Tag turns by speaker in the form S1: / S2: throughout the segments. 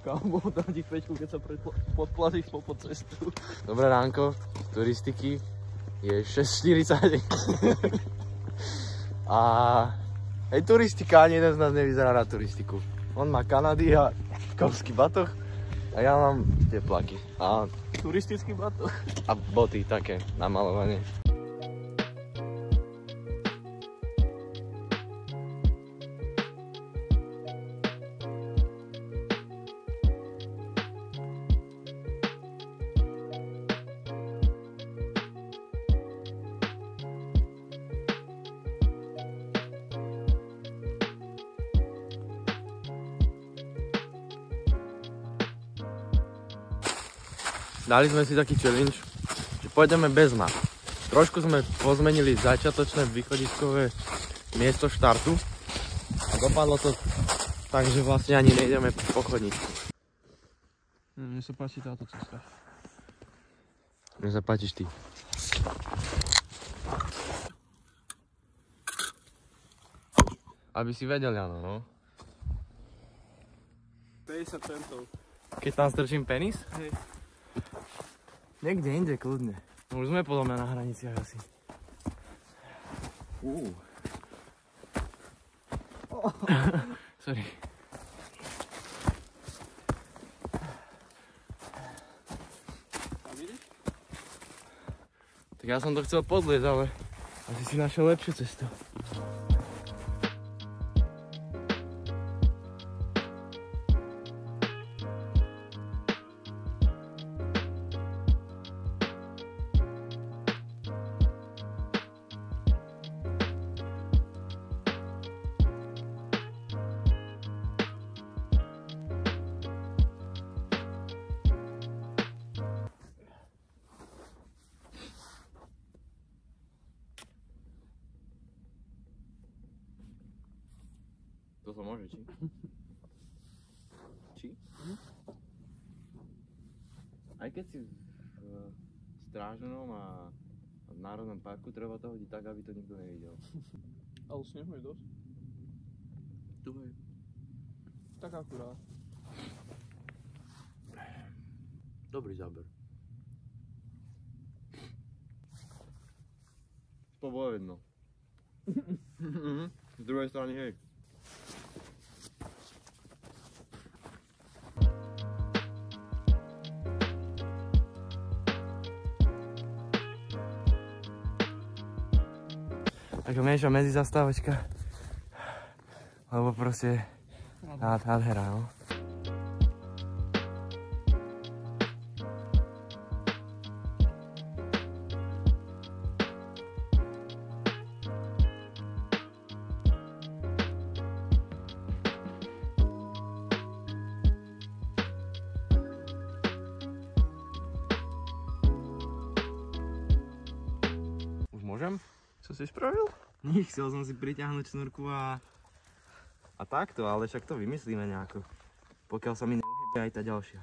S1: kámo, dám ti chvíľku, keď sa podplatíš po cestu.
S2: Dobré ránko, turistiky je 6:40. A aj turistika, ani jeden z nás nevyzerá na turistiku. On má Kanady a kovský batoh a ja mám tepláky. A
S1: turistický batoh.
S2: A boty také na malovanie. Dali sme si taký challenge, že pôjdeme bez map. Trošku sme pozmenili začiatočné východiskové miesto štartu a dopadlo to tak, že vlastne ani nejdeme po chodníčku.
S1: Mne sa páči táto cesta.
S2: Mne sa páčiš ty. Aby si vedel, Jano, no.
S1: 50 centov.
S2: Keď tam strčím penis?
S1: Hej.
S2: Niekde inde, kľudne. Už sme podľa mňa na hraniciach asi. Sorry.
S1: Tam ideš?
S2: Tak ja som to chcel podliezť, ale asi si našiel lepšiu cestu. To sa môže, či? Či? Aj keď si v Strážnom a v Národnom parku, treba to hodiť tak, aby to nikto nevidel.
S1: Ale snehu je dosť.
S2: Tu je.
S1: Tak akurát.
S2: Dobrý záber. To bolo jedno. Z druhej strany, hej. Taká menšia medzizastávačka, lebo proste nádhera, no. Už môžem?
S1: Co si spravil?
S2: Chcel som si priťahnuť šnúrku a takto, ale však to vymyslíme nejako. Pokiaľ sa mi neuhýbe aj tá ďalšia.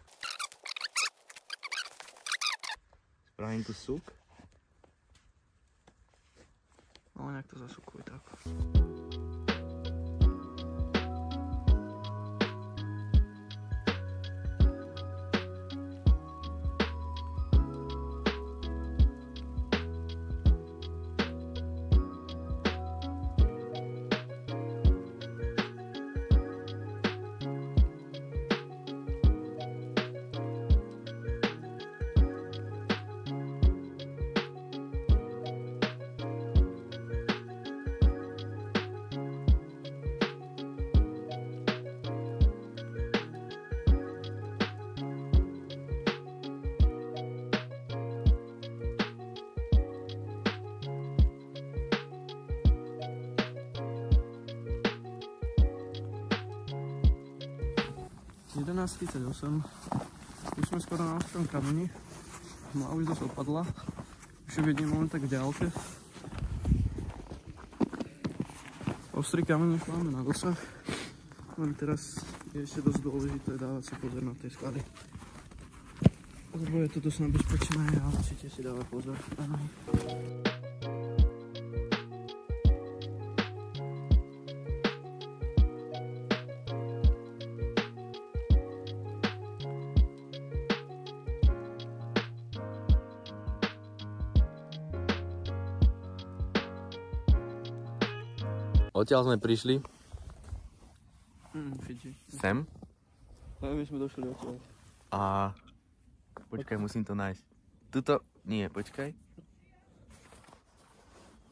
S2: Spravím tu súk.
S1: No nejak to zasúkuj tak. (11:38). Už sme skoro na ostrom kameni. Mala už zase opadla. Už ju vidím len tak v ďalke. Ostrý kameň už máme na dosah. Len teraz je ešte dosť dôležité dávať si pozor na tie sklady. Lebo je to dosť nebezpečné a určite si dávať pozor.
S2: Odtiaľ sme prišli.
S1: Fidži.
S2: Sem.
S1: No my sme došli odtiaľ.
S2: A... Počkaj, musím to nájsť. Tuto... Nie, počkaj.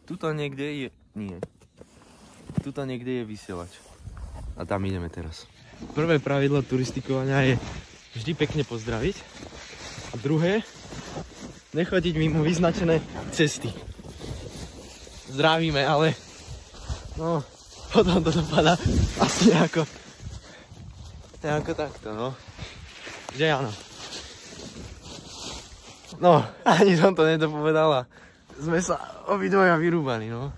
S2: Tuto niekde je... Nie. Tuto niekde je vysielač. A tam ideme teraz. Prvé pravidlo turistikovania je vždy pekne pozdraviť. A druhé, nechodiť mimo vyznačené cesty. Zdravíme, ale... No, potom to dopadá asi nejako takto, no. Že áno. No, ani som to nedopovedala. Sme sa obidvoja vyrúbali, no.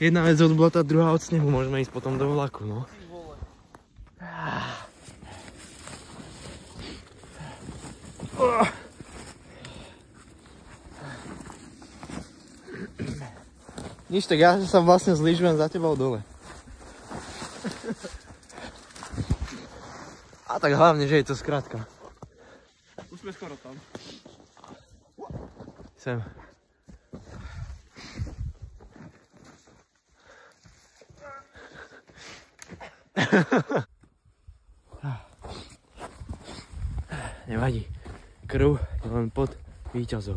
S2: Jedna vec od blota, druhá od snehu. Môžeme ísť potom do vlaku, no. Nič, tak ja sa vlastne zlížujem za tebou dole. A tak hlavne, že je to skrátka.
S1: Už sme skoro tam.
S2: Sem. Nevadí. Krv je len pod víťazov.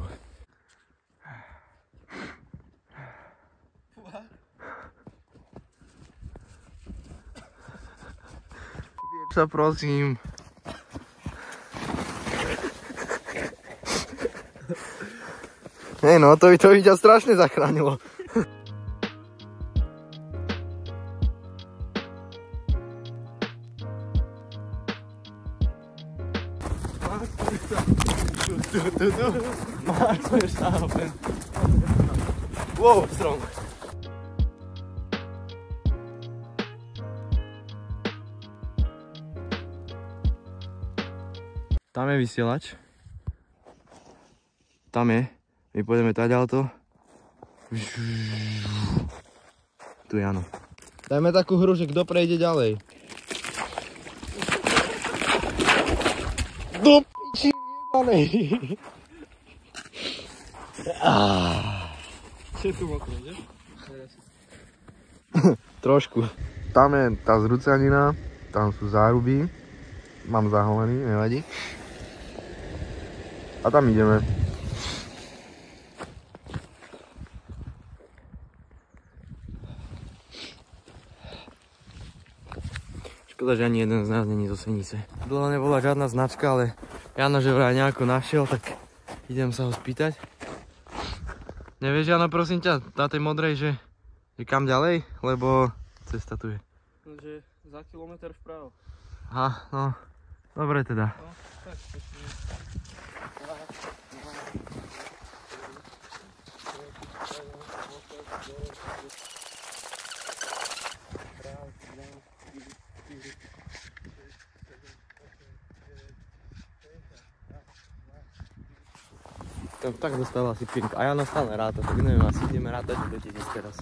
S2: Sa prosím. Hej no, to by ťa strašne zachránilo. Wow, strom. Tam je vysielač. Tam je. My pôjdeme taďalto. Tu je áno. Dajme takú hru, že kto prejde ďalej. Do p***či jebanej.
S1: Všetko mokré, že?
S2: Trošku. Tam je tá zrúcanina, tam sú záruby. Mám zaholený, nevadí. A tam ideme. Škoda, že ani jeden z nás není zo Senice. Dlho nebola žiadna značka, ale Jano, že vraj nejako našiel, tak idem sa ho spýtať. Nevieš, Jano, prosím ťa, na tej modrej, že kam ďalej? Lebo cesta tu je.
S1: No, že za kilometr vpravo.
S2: Aha, no. Dobre teda.
S1: No, tak,
S2: Tak dostal asi pink. A Jano stále ráta, tak neviem, asi ideme rátať do 1000 teraz.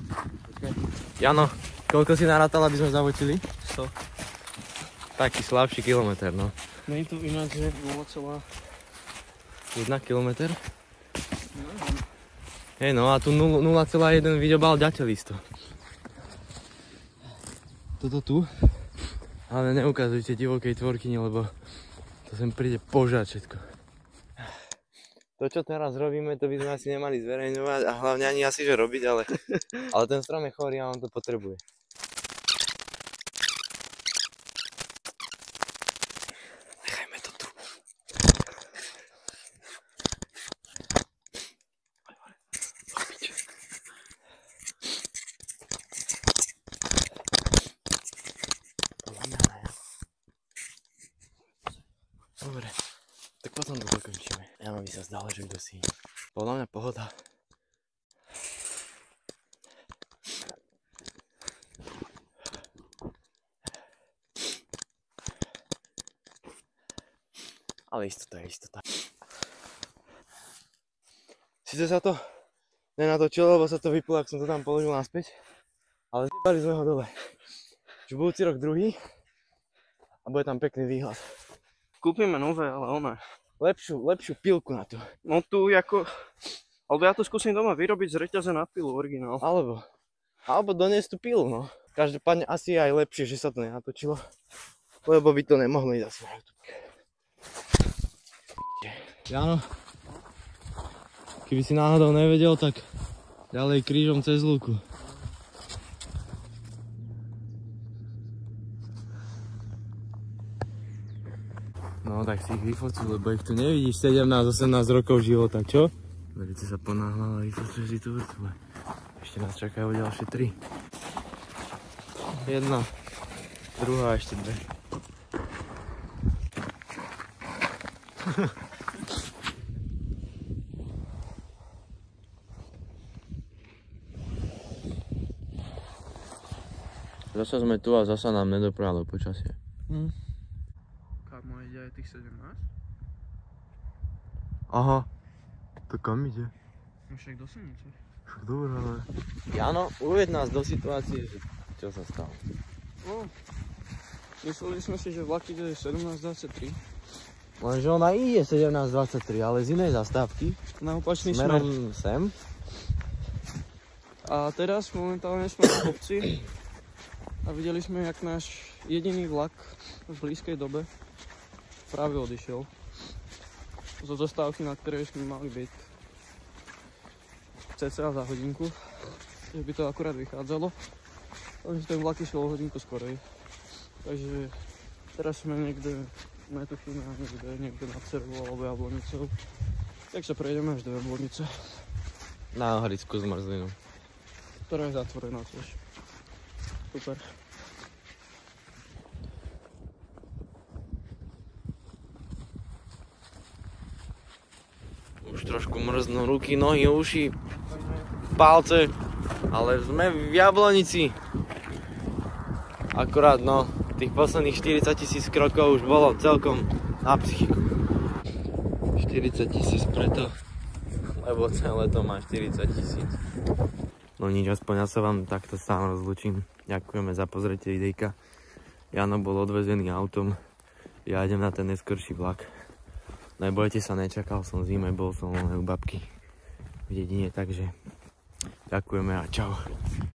S2: Jano, koľko si narátal, aby sme zavočili?
S1: 100.
S2: Taký slabší kilometr, no.
S1: No je to ináč, že 0,1
S2: kilometr? Hej, no a tu 0,1 vyďobal ďatelisto. Toto tu. Ale neukazujte divokej tvorkyni, lebo to sem príde požať všetko. To, čo teraz robíme, to by sme asi nemali zverejňovať a hlavne ani asi, že robiť, ale ten strom je chorý a on to potrebuje. Nechajme to tu. Dobre, tak potom to dokončíme. Ja mi sa zdalo, že kto si... Podľa mňa pohoda. Ale istota je istota. Sice sa to nenatočilo, lebo sa to vyplo, ak som to tam položil naspäť. Ale zjebali sme ho dole. Čiže budúci rok druhý. A bude tam pekný výhľad.
S1: Kúpime nové, ale
S2: lepšiu pilku na to.
S1: No tu ako... Alebo ja to skúsim doma vyrobiť z reťaze na pilu, originál.
S2: Alebo doniesť tú pilu, no. Každopádne asi je aj lepšie, že sa to nenatočilo. Lebo by to nemohlo ísť asi na YouTube. Jano, keby si náhodou nevedel, tak ďalej krížom cez lúku. No tak si ich vyfocil, lebo ich tu nevidíš 17-18 rokov života, čo? Vedete sa ponáhľal a vyfocil si tú vrtvu. Ešte nás čakajú ďalšie 3. Jedna, druhá a ešte 2. Zasa sme tu a zasa nám nedopralo počasie.
S1: Kámo, ide aj tých 17?
S2: Aha, to kam ide?
S1: No však do Senice.
S2: Však dobré, ale... Jano, uved nás do situácie, že čo sa stalo.
S1: No, mysleli sme si, že vlak ide 17:23.
S2: Lenže ona ide 17:23, ale z inej zastávky.
S1: Na opačný smer.
S2: Smerom sem.
S1: A teraz momentálne sme v kopci a videli sme, jak náš jediný vlak v blízkej dobe práve odišiel zo zastávky, na ktorej sme mali byť cca za hodinku, že by to akurát vychádzalo, takže ten vlak išiel o hodinku skorej. Takže teraz sme niekde, netušíme niekde nad Cervou alebo Jablonicou, tak sa prejdeme až do Jablonice.
S2: Na Ohrickú zmrzlinu.
S1: Ktorá je zatvorená tiež. Super.
S2: Už trošku mrznú ruky, nohy, uši, palce, ale sme v Jablonici. Akurát no, tých posledných 40 000 krokov už bolo celkom na psychiku. 40 000 preto, lebo celé to má 40 000. No nič, aspoň ja sa vám takto sám rozlúčim. Ďakujeme za pozretie videjka. Jano bol odvezený autom, ja idem na ten neskorší vlak. Nebojte sa, nečakal som zime, bol som len u babky v dedine, takže ďakujeme a čau.